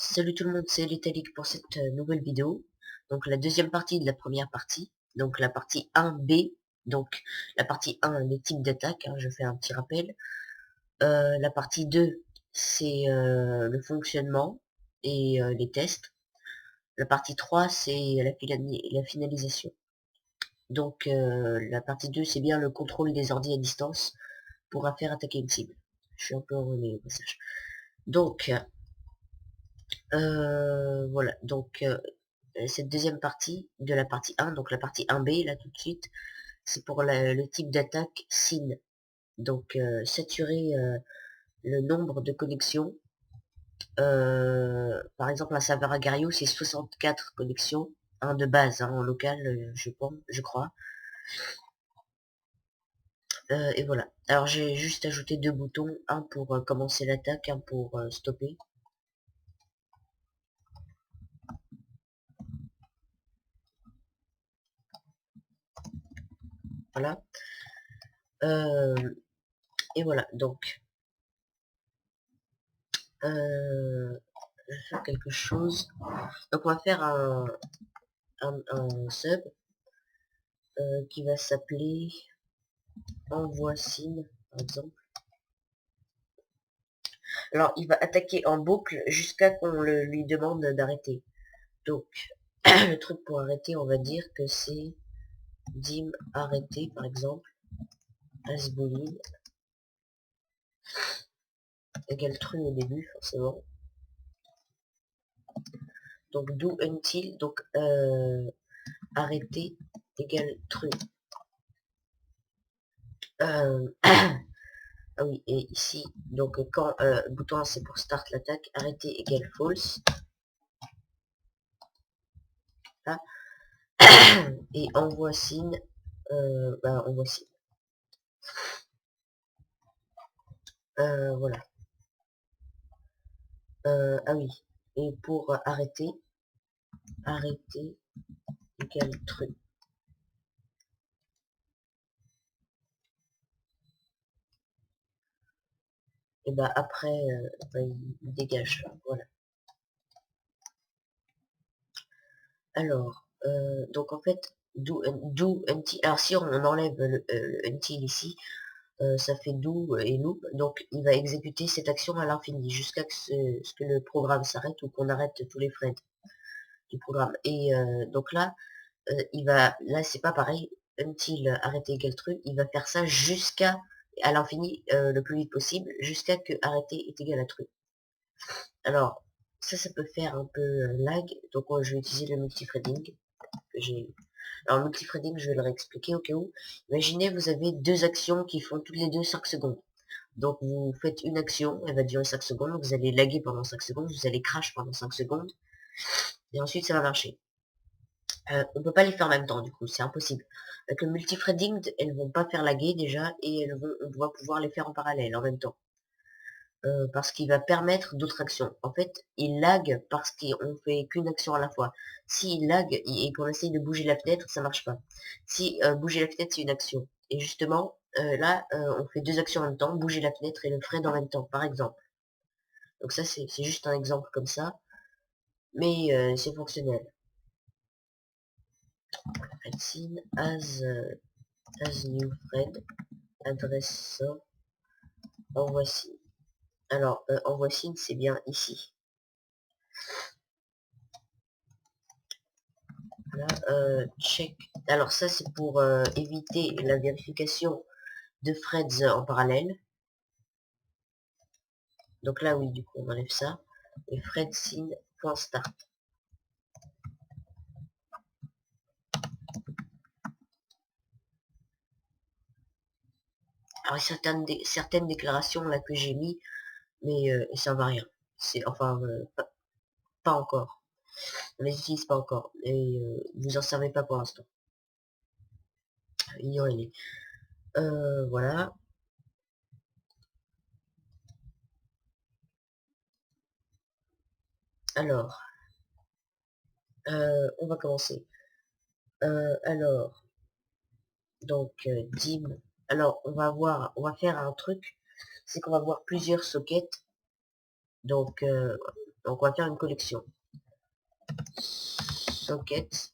Salut tout le monde, c'est l'Italique pour cette nouvelle vidéo. Donc la deuxième partie de la première partie, donc la partie 1B, donc la partie 1, les types d'attaque, je fais un petit rappel. La partie 2, c'est le fonctionnement et les tests. La partie 3, c'est la finalisation. Donc la partie 2, c'est bien le contrôle des ordi à distance pour faire attaquer une cible. Je suis un peu enrhumé au passage. Donc voilà, donc cette deuxième partie de la partie 1, donc la partie 1B là tout de suite, c'est pour le type d'attaque SYN. Donc saturer le nombre de connexions. Par exemple un serveur Agario c'est 64 connexions, de base, en local, je pense, je crois. Et voilà. Alors j'ai juste ajouté deux boutons, un pour commencer l'attaque, un pour stopper. Voilà. Et voilà, donc je vais faire quelque chose. Donc on va faire un sub qui va s'appeler envoie SYN par exemple. Alors il va attaquer en boucle jusqu'à qu'on lui demande d'arrêter. Donc le truc pour arrêter, on va dire que c'est dim arrêter par exemple, asbouline égale true au début forcément. Donc do until, donc arrêter égale true. Ah oui, et ici, donc quand bouton A c'est pour start l'attaque, arrêter égale false. Là. Et envoie SYN, envoie SYN. Voilà. Ah oui. Et pour arrêter égale true. Et après, il dégage. Voilà. Alors, donc en fait, do until. Alors si on enlève le until ici, ça fait do et loop. Donc il va exécuter cette action à l'infini jusqu'à ce que le programme s'arrête ou qu'on arrête tous les threads du programme. Et donc là, là c'est pas pareil. Until arrêter égale true, il va faire ça jusqu'à à l'infini, le plus vite possible, jusqu'à que arrêter est égal à true. Alors, ça peut faire un peu lag, donc moi je vais utiliser le multithreading. Alors le multithreading, je vais le réexpliquer au cas où. Imaginez, vous avez deux actions qui font toutes les deux 5 secondes. Donc vous faites une action, elle va durer 5 secondes, vous allez laguer pendant 5 secondes, vous allez crash pendant 5 secondes, et ensuite ça va marcher. On peut pas les faire en même temps, du coup, c'est impossible. Avec le multithreading, elles vont pas faire laguer déjà, et on va pouvoir les faire en parallèle, en même temps. Parce qu'il va permettre d'autres actions. En fait, il lag parce qu'on fait qu'une action à la fois. S'il lag et qu'on essaye de bouger la fenêtre, ça marche pas. Si bouger la fenêtre, c'est une action. Et justement, là, on fait deux actions en même temps, bouger la fenêtre et le thread en même temps, par exemple. Donc ça, c'est juste un exemple comme ça, mais c'est fonctionnel. SYN as new thread, adresse envoie SYN. Alors, envoie SYN, c'est bien ici. Voilà, check. Alors ça, c'est pour éviter la vérification de threads en parallèle. Donc là, oui, du coup, on enlève ça. Et thread SYN.start. Alors, certaines déclarations là que j'ai mis, mais ça va rien. C'est enfin pas encore. On les utilise pas encore. Et vous en servez pas pour l'instant. Ignorez-les. Voilà. Alors, on va commencer. Alors, donc dim. Alors, on va faire un truc, c'est qu'on va voir plusieurs sockets. Donc, Donc on va faire une collection. Socket.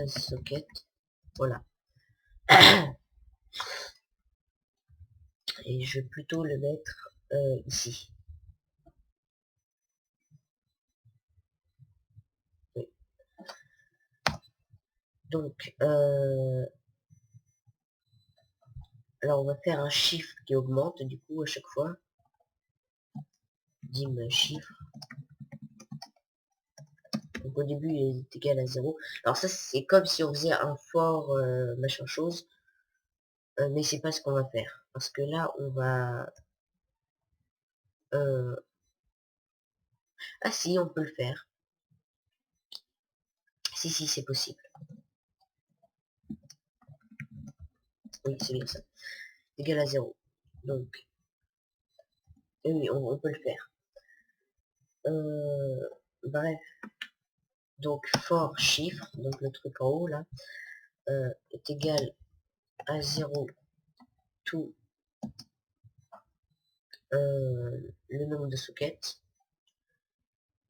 Socket. Voilà. Et je vais plutôt le mettre ici. Oui. Donc, alors on va faire un chiffre qui augmente du coup à chaque fois. Dim chiffre. Donc au début il est égal à 0. Alors ça c'est comme si on faisait un for machin chose. Mais c'est pas ce qu'on va faire. Parce que là on va... Ah si, on peut le faire. Si, c'est possible. Oui, c'est bien ça. Égal à 0. Donc, oui, on peut le faire. Bref. Donc, for chiffre, donc le truc en haut là, est égal à 0 tout le nombre de sockets.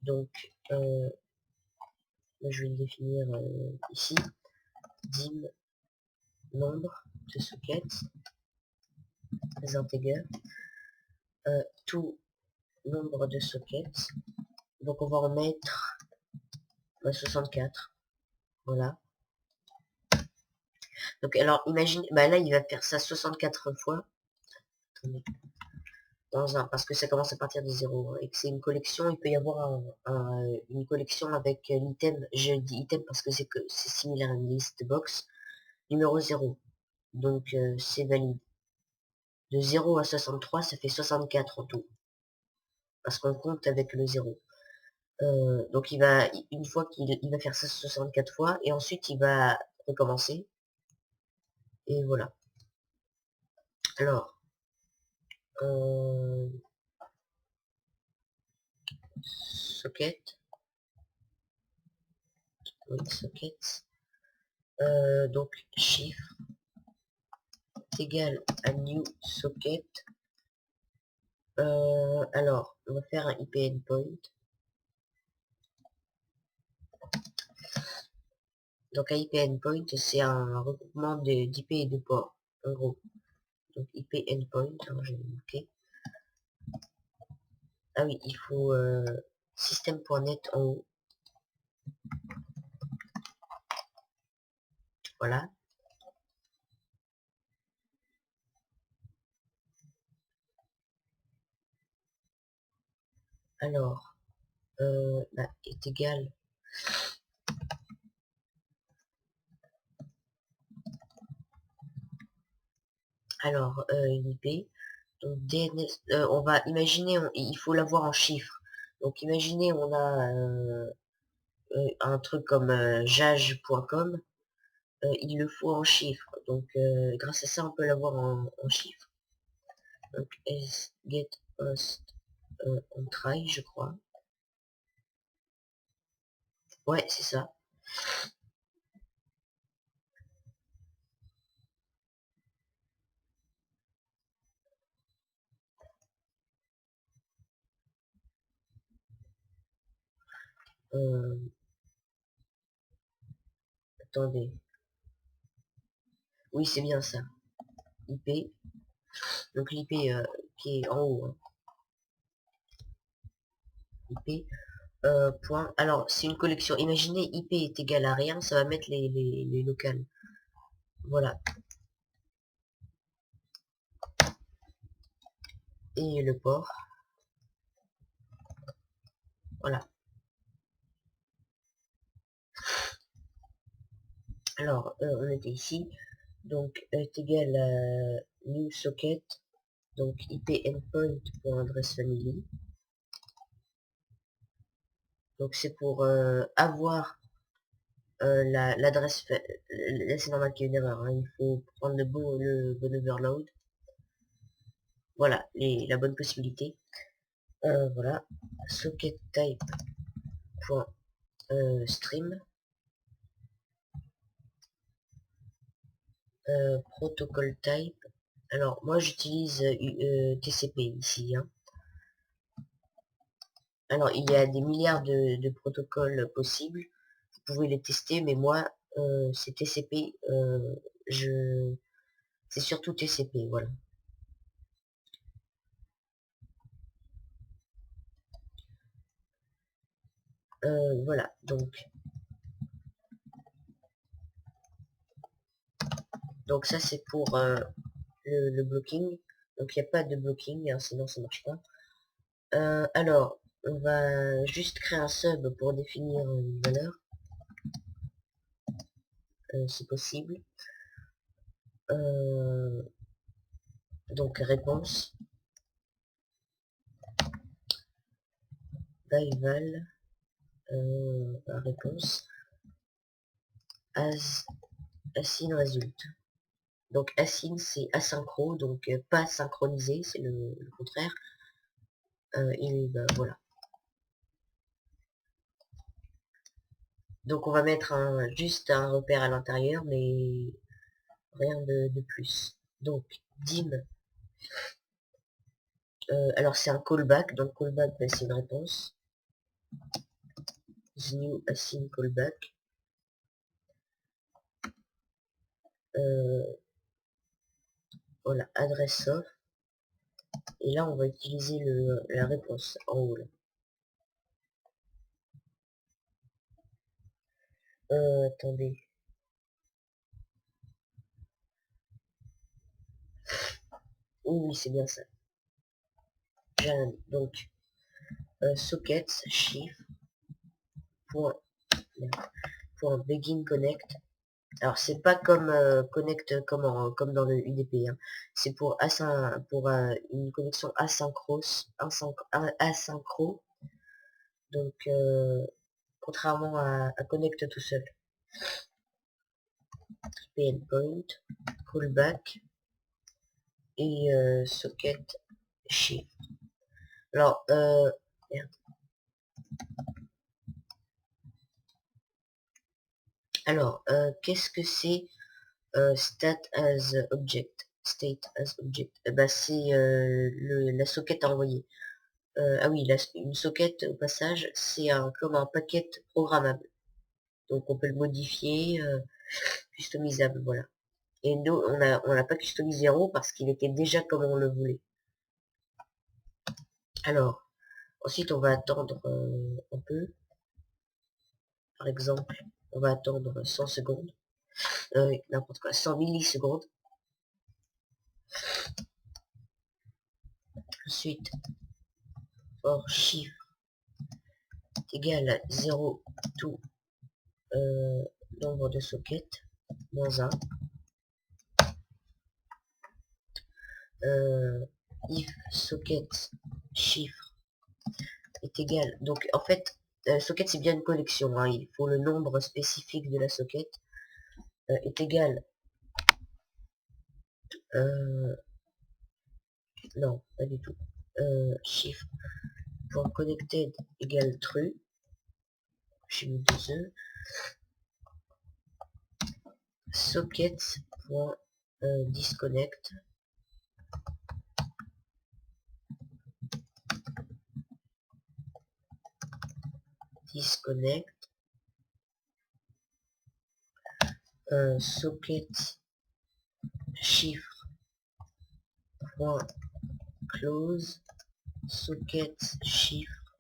Donc, je vais le définir ici. Dim nombre de sockets, les intégers, tout nombre de sockets. Donc, on va en mettre 64. Voilà. Donc, alors, imagine, bah là, il va faire ça 64 fois. Attendez. Parce que ça commence à partir de 0 et que c'est une collection, il peut y avoir une collection avec l'item, je dis item parce que c'est similaire à une liste box, numéro 0. Donc c'est valide. De 0 à 63, ça fait 64 en tout. Parce qu'on compte avec le 0. Donc une fois qu'il va faire ça 64 fois, et ensuite il va recommencer. Et voilà. Alors, socket. Oui, socket. Donc chiffre égal à new socket. Alors, on va faire un IP endpoint. Donc un IP endpoint, c'est un regroupement d'IP et de ports, en gros. Donc IP endpoint, alors je vais le marquer. Ah oui, il faut système.net en haut. Voilà. Alors, là, est égal. Alors, une IP. Donc DNS, on va imaginer, il faut l'avoir en chiffres. Donc imaginez, on a un truc comme jage.com. Il le faut en chiffres. Donc grâce à ça, on peut l'avoir en chiffres. Donc get host on try, je crois. Ouais, c'est ça. Attendez. Oui, c'est bien ça. IP. Donc l'IP qui est en haut. Hein. IP. Point. Alors, c'est une collection. Imaginez IP est égal à rien, ça va mettre les locales. Voilà. Et le port. Voilà. Alors, on était ici. Donc, est égal à new socket. Donc, IP endpoint pour adresse family. Donc, c'est pour avoir l'adresse. Là, c'est normal qu'il y ait une erreur. Hein. Il faut prendre le bon overload. Voilà, la bonne possibilité. Voilà. Socket type. Stream. Protocol type. Alors, moi, j'utilise TCP ici. Hein. Alors, il y a des milliards de protocoles possibles. Vous pouvez les tester, mais moi, c'est TCP. C'est surtout TCP, voilà. Voilà, donc ça c'est pour le blocking. Donc il n'y a pas de blocking, hein, sinon ça marche pas. Alors, on va juste créer un sub pour définir une valeur, si possible. Donc réponse, val, réponse, async result. Donc async c'est asynchro, donc pas synchronisé, c'est le contraire. Et ben, voilà. Donc on va mettre juste un repère à l'intérieur, mais rien de plus. Donc dim, alors c'est un callback, donc callback ben, c'est une réponse. New async callback. Voilà, adresse of. Et là on va utiliser la réponse en haut là. Attendez. Oui, c'est bien ça. Donc sockets chiffre point begin connect. Alors c'est pas comme connect comme dans le UDP, hein. C'est pour une connexion asynchro, donc contrairement à connect tout seul. Endpoint, callback et socket shift. Alors merde. Alors qu'est-ce que c'est state as object? Ben, c'est la socket envoyée. Ah oui, une socket au passage, c'est comme un paquet programmable. Donc on peut le modifier, customisable, voilà. Et nous, on l'a pas customisé 0 parce qu'il était déjà comme on le voulait. Alors, ensuite on va attendre un peu. Par exemple, on va attendre 100 secondes. N'importe quoi, 100 millisecondes. Ensuite, for chiffre égale à 0 tout nombre de sockets moins 1. If socket chiffre est égal. Donc en fait, socket c'est bien une collection, hein, il faut le nombre spécifique de la socket est égal. Non, pas du tout. Chiffre point connected égale true. J'ai mis 2 E. Socket point disconnect socket chiffre point close socket chiffre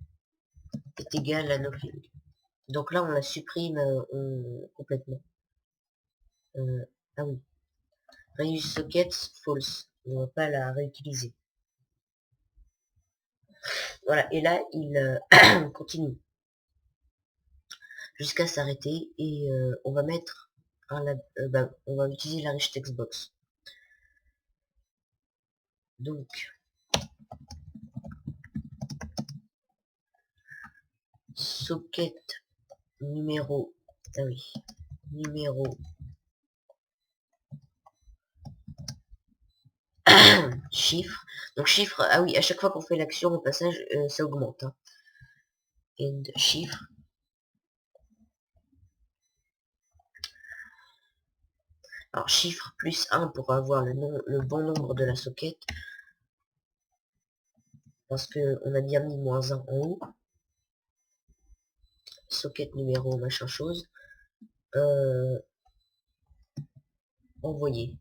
est égal à nothing. Donc là on la supprime complètement. Ah oui, reuse sockets false, on va pas la réutiliser. Voilà, et là il continue jusqu'à s'arrêter et on va mettre on va utiliser la rich text box. Donc socket numéro, ah oui, numéro chiffre. Donc chiffre, ah oui, à chaque fois qu'on fait l'action au passage, ça augmente. Hein. And chiffre. Alors chiffre plus 1 pour avoir le bon nombre de la socket. Parce que on a bien mis moins 1 en haut. socket numéro machin chose, envoyer.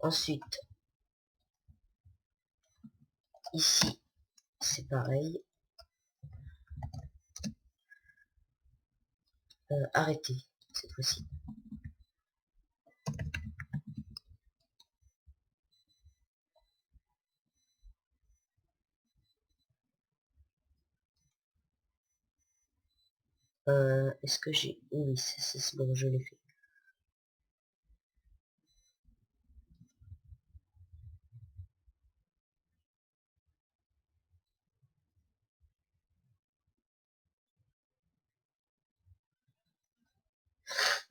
Ensuite, ici, c'est pareil. Arrêter, cette fois-ci. Est-ce que j'ai... Oui, c'est bon, je l'ai fait.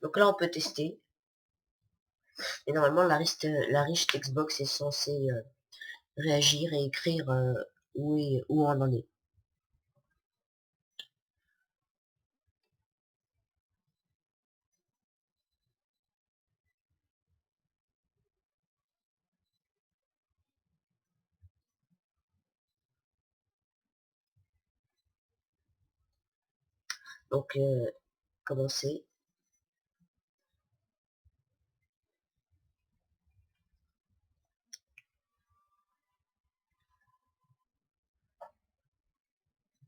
Donc là, on peut tester. Et normalement, la riche textbox est censée réagir et écrire où on en est. Donc, commencer.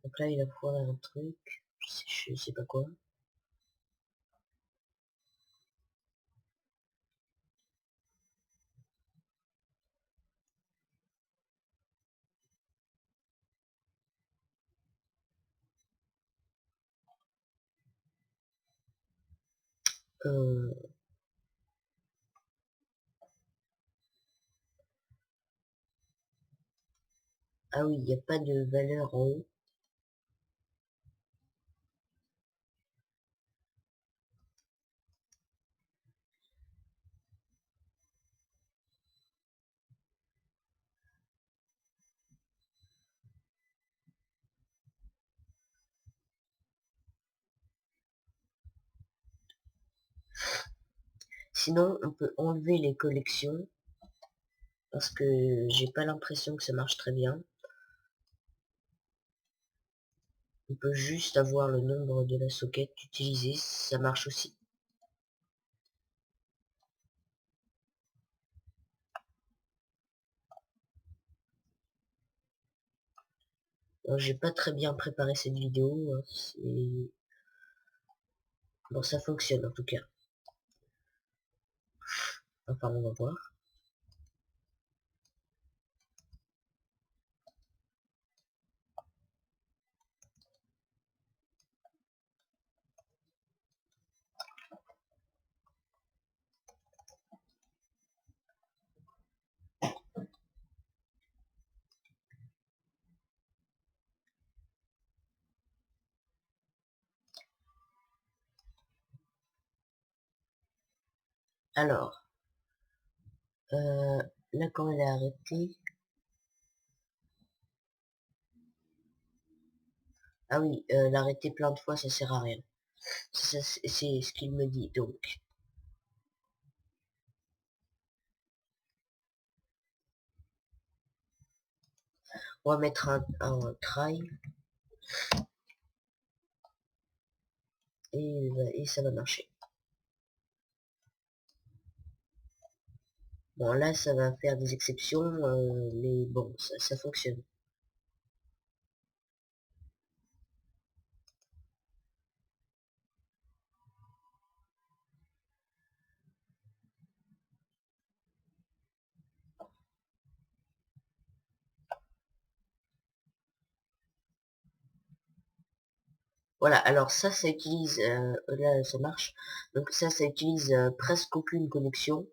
Donc là, il va foirer un truc. Je sais pas quoi. Euh, ah oui, il n'y a pas de valeur en haut. Sinon, on peut enlever les collections. Parce que j'ai pas l'impression que ça marche très bien. On peut juste avoir le nombre de la socket utilisée, ça marche aussi. J'ai pas très bien préparé cette vidéo, hein, bon, ça fonctionne en tout cas. Enfin, on va voir. Alors, là quand elle est arrêtée... Ah oui, l'arrêter plein de fois, ça sert à rien. C'est ce qu'il me dit, donc. On va mettre un try. Et ça va marcher. Bon, là, ça va faire des exceptions, mais bon, ça fonctionne. Voilà, alors ça utilise, là ça marche, donc ça utilise presque aucune connexion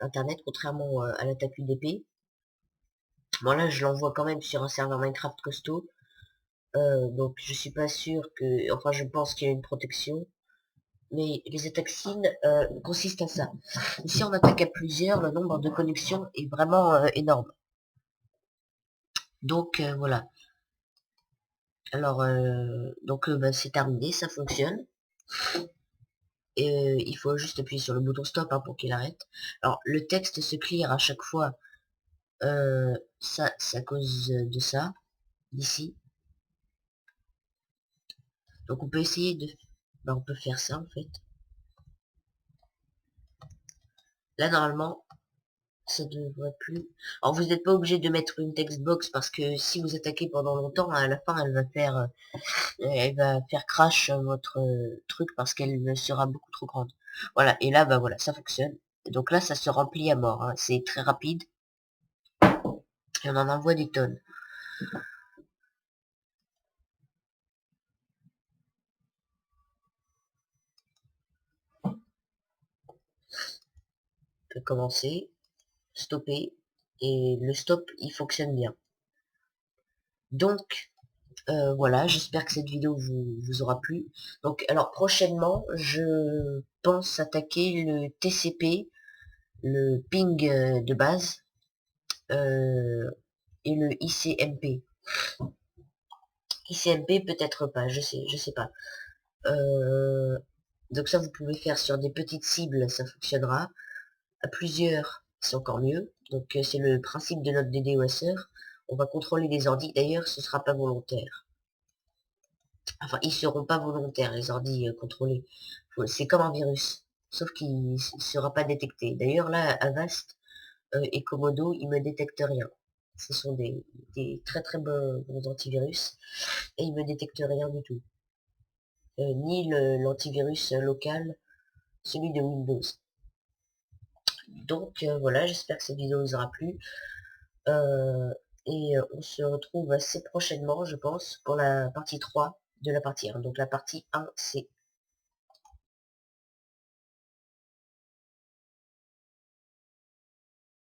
internet, contrairement à l'attaque UDP. Bon là je l'envoie quand même sur un serveur Minecraft costaud, donc je suis pas sûr que, enfin je pense qu'il y a une protection, mais les attaques SYN consistent à ça. Si on attaque à plusieurs, le nombre de connexions est vraiment énorme. Donc voilà. Alors, donc bah, c'est terminé, ça fonctionne. Et il faut juste appuyer sur le bouton stop hein, pour qu'il arrête. Alors, le texte se clear à chaque fois. Ça, c'est à cause de ça, d'ici. Donc, on peut essayer de... Bah, on peut faire ça, en fait. Là, normalement, ça devrait plus... Alors, vous n'êtes pas obligé de mettre une textbox parce que si vous attaquez pendant longtemps, à la fin, elle va faire crash votre truc parce qu'elle sera beaucoup trop grande. Voilà, et là, bah voilà, ça fonctionne. Donc là, ça se remplit à mort. Hein. C'est très rapide et on en envoie des tonnes. On peut commencer, stopper, et le stop, il fonctionne bien. Donc, voilà, j'espère que cette vidéo vous aura plu. Donc, alors prochainement, je pense attaquer le TCP, le ping de base, et le ICMP. ICMP peut-être pas, je sais pas. Euh, donc ça, vous pouvez faire sur des petites cibles, ça fonctionnera. À plusieurs, c'est encore mieux. Donc c'est le principe de notre DDoSer. On va contrôler les ordi. D'ailleurs, ce sera pas volontaire. Enfin, ils seront pas volontaires, les ordi contrôlés. C'est comme un virus. Sauf qu'il ne sera pas détecté. D'ailleurs, là, Avast et Komodo, ils me détectent rien. Ce sont des très très bons antivirus. Et ils me détectent rien du tout. Ni l'antivirus local, celui de Windows. Donc voilà, j'espère que cette vidéo vous aura plu. Et on se retrouve assez prochainement, je pense, pour la partie 3 de la partie 1. Donc la partie 1, c'est